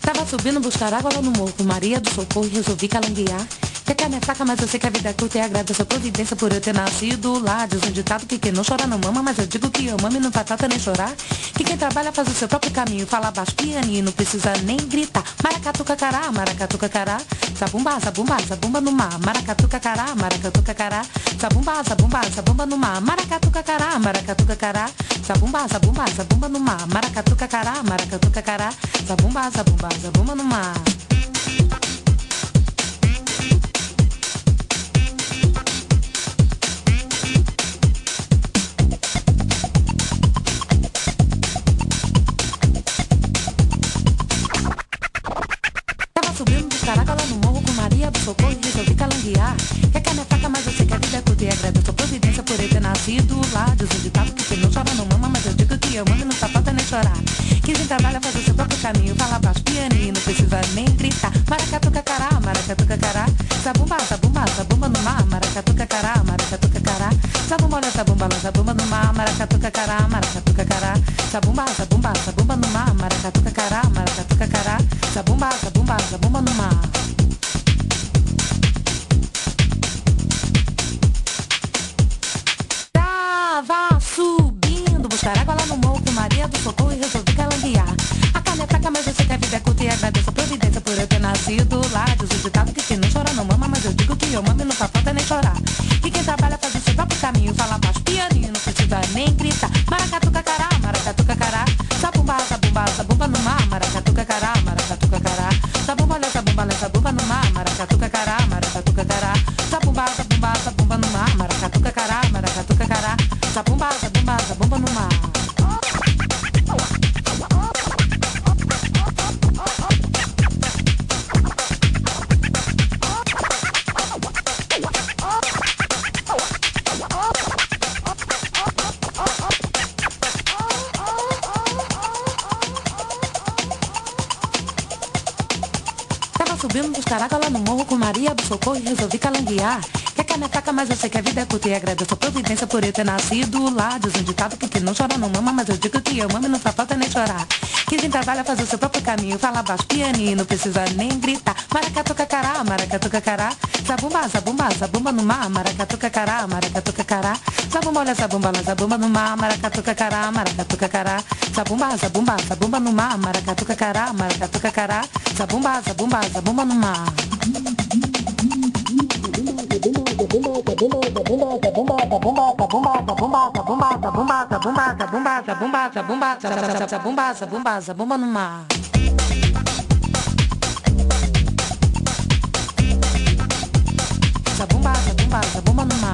Tava subindo buscar água lá no morro com Maria do Socorro e resolvi calanguear. Que a carne é fraca, mas eu sei que a vida é curta e agradeço a providência por eu ter nascido lá. Diz um ditado que quem não chora não mama, mas eu digo que eu amo e não batata nem chorar. Que quem trabalha faz o seu próprio caminho, fala baixo pianinho, não precisa nem gritar. Maracatu cacará, maracatu cacará, zabumba, zabumba, zabumba no mar. Maracatu cacará, maracatu cacará, zabumba, zabumba, zabumba no mar. Maracatu cacará, maracatu cacará, zabumba, zabumba, zabumba no mar. Maracatu cacará, maracatu cacará, zabumba, zabumba, zabumba no mar. Caraca, lá no morro com Maria do Socorro e resolvi calanguear. Que a carne é fraca, mas eu sei que a vida é curta e agradeço a providência por eu ter nascido lá. Diz um ditado que quem não chora não mama, mas eu digo que eu amo e não tá falta nem chorar. Que quem trabalha faz o seu próprio caminho, fala baixo pianinho, não precisa nem gritar. Maracatu cacará, zabumba, zabumba, zabumba no mar. Maracatu cacará, zabumba, olha zabumba, lá zabumba no mar. Maracatu cacará, zabumba, zabumba, zabumba no mar. Maracatu cacará, zabumba, zabumba, zabumba no mar. Tava subindo buscar água lá no morro com Maria do Socorro e resolvi calanguear. A carne é fraca, mas eu sei que a vida é curta e agradeço a providência por eu ter nascido lá. Diz o ditado que quem não chora não mama, mas eu digo que eu mamo e não faz falta nem chorar. Que quem trabalha faz o seu próprio caminho, fala baixo pianinho, não precisa nem gritar. Maracatu cacará, zabumba, zabumba, zabumba no mar. Maracatu cacará, zabumba, olha zabumba, zabumba no mar. Maracatu cacará, zabumba, zabumba, zabumba no mar. Maracatu cacará, zabumba, zabumba, zabumba no mar. Subindo buscar água lá no morro com Maria do Socorro e resolvi calanguear. Que a carne é fraca, mas eu sei que a vida é curta e agradeço a providência por eu ter nascido lá. Diz um ditado que quem não chora não mama, mas eu digo que eu amo e não faz falta nem chorar. Que quem trabalha faz o seu próprio caminho, fala baixo pianinho, não precisa nem gritar. Maracatu cacará, zabumba, zabumba, zabumba no mar. Maracatu cacará, zabumba, olha zabumba, lá zabumba no mar. Maracatu cacará, zabumba, zabumba, zabumba no mar. Maracatu cacará, zabumba, zabumba, zabumba no mar. Zabumba no mar. Zabumba, zabumba, zabumba no mar.